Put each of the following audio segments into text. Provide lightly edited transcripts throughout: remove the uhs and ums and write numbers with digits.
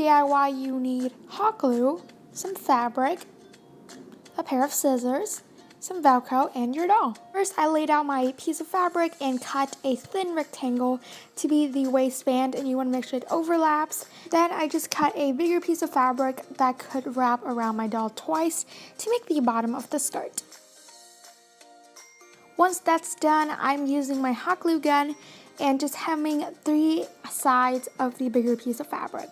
DIY, you need hot glue, some fabric, a pair of scissors, some Velcro, and your doll. First, I laid out my piece of fabric and cut a thin rectangle to be the waistband, and you want to make sure it overlaps. Then I just cut a bigger piece of fabric that could wrap around my doll twice to make the bottom of the skirt. Once that's done, I'm using my hot glue gun and just hemming 3 sides of the bigger piece of fabric.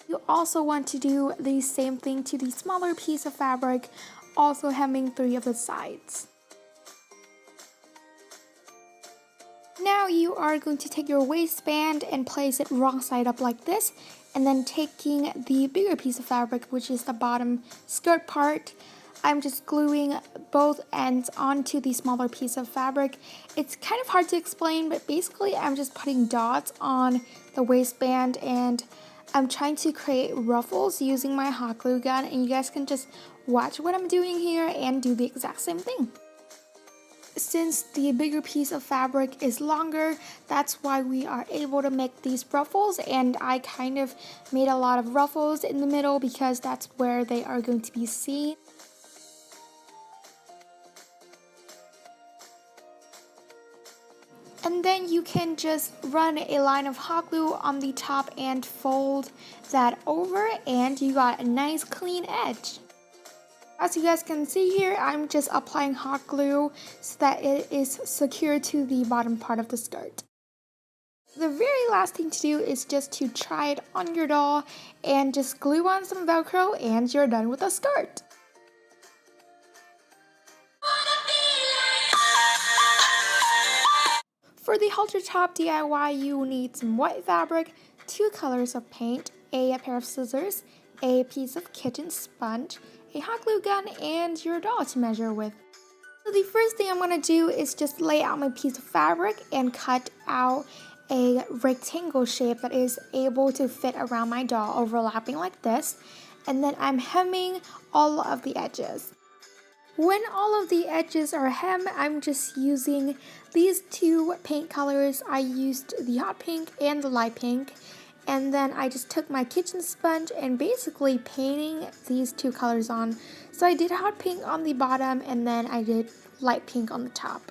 You also want to do the same thing to the smaller piece of fabric, also hemming 3 of the sides. Now you are going to take your waistband and place it wrong side up like this, and then taking the bigger piece of fabric, which is the bottom skirt part, I'm just gluing both ends onto the smaller piece of fabric. It's kind of hard to explain, but basically I'm just putting dots on the waistband and I'm trying to create ruffles using my hot glue gun, and you guys can just watch what I'm doing here and do the exact same thing. Since the bigger piece of fabric is longer, that's why we are able to make these ruffles, and I kind of made a lot of ruffles in the middle because that's where they are going to be seen. And then you can just run a line of hot glue on the top and fold that over, and you got a nice clean edge. As you guys can see here, I'm just applying hot glue so that it is secure to the bottom part of the skirt. The very last thing to do is just to try it on your doll and just glue on some Velcro and you're done with the skirt. For the halter top DIY, you need some white fabric, 2 colors of paint, a pair of scissors, a piece of kitchen sponge, a hot glue gun, and your doll to measure with. So the first thing I'm going to do is just lay out my piece of fabric and cut out a rectangle shape that is able to fit around my doll, overlapping like this, and then I'm hemming all of the edges. When all of the edges are hemmed, I'm just using these 2 paint colors. I used the hot pink and the light pink, and then I just took my kitchen sponge and basically painting these 2 colors on. So I did hot pink on the bottom and then I did light pink on the top.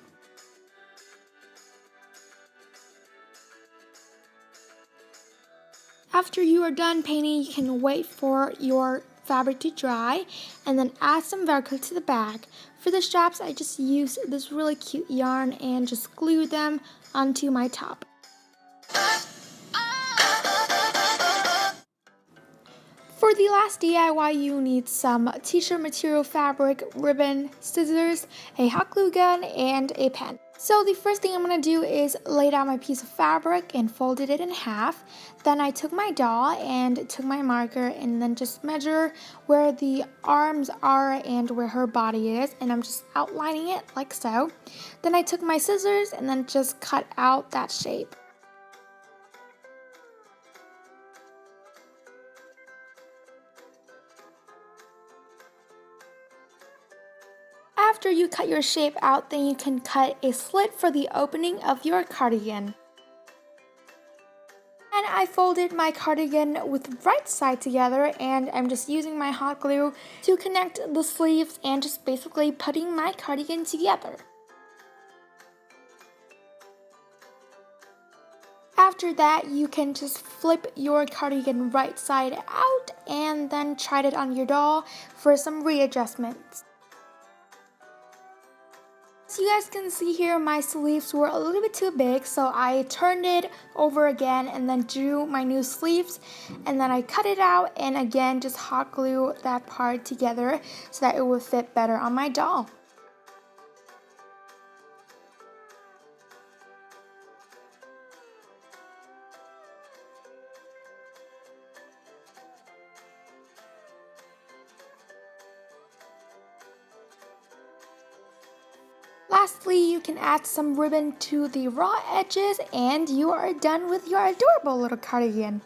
After you are done painting, you can wait for your fabric to dry and then add some Velcro to the back. For the straps, I just used this really cute yarn and just glued them onto my top. For the last DIY, you need some t-shirt material fabric, ribbon, scissors, a hot glue gun, and a pen. So the first thing I'm going to do is lay down my piece of fabric and folded it in half. Then I took my doll and took my marker and then just measure where the arms are and where her body is, and I'm just outlining it like so. Then I took my scissors and then just cut out that shape. After you cut your shape out, then you can cut a slit for the opening of your cardigan. And I folded my cardigan with the right side together, and I'm just using my hot glue to connect the sleeves and just basically putting my cardigan together. After that, you can just flip your cardigan right side out and then try it on your doll for some readjustments. So you guys can see here, my sleeves were a little bit too big, so I turned it over again and then drew my new sleeves, and then I cut it out and again just hot glue that part together so that it would fit better on my doll. Lastly, you can add some ribbon to the raw edges and you are done with your adorable little cardigan.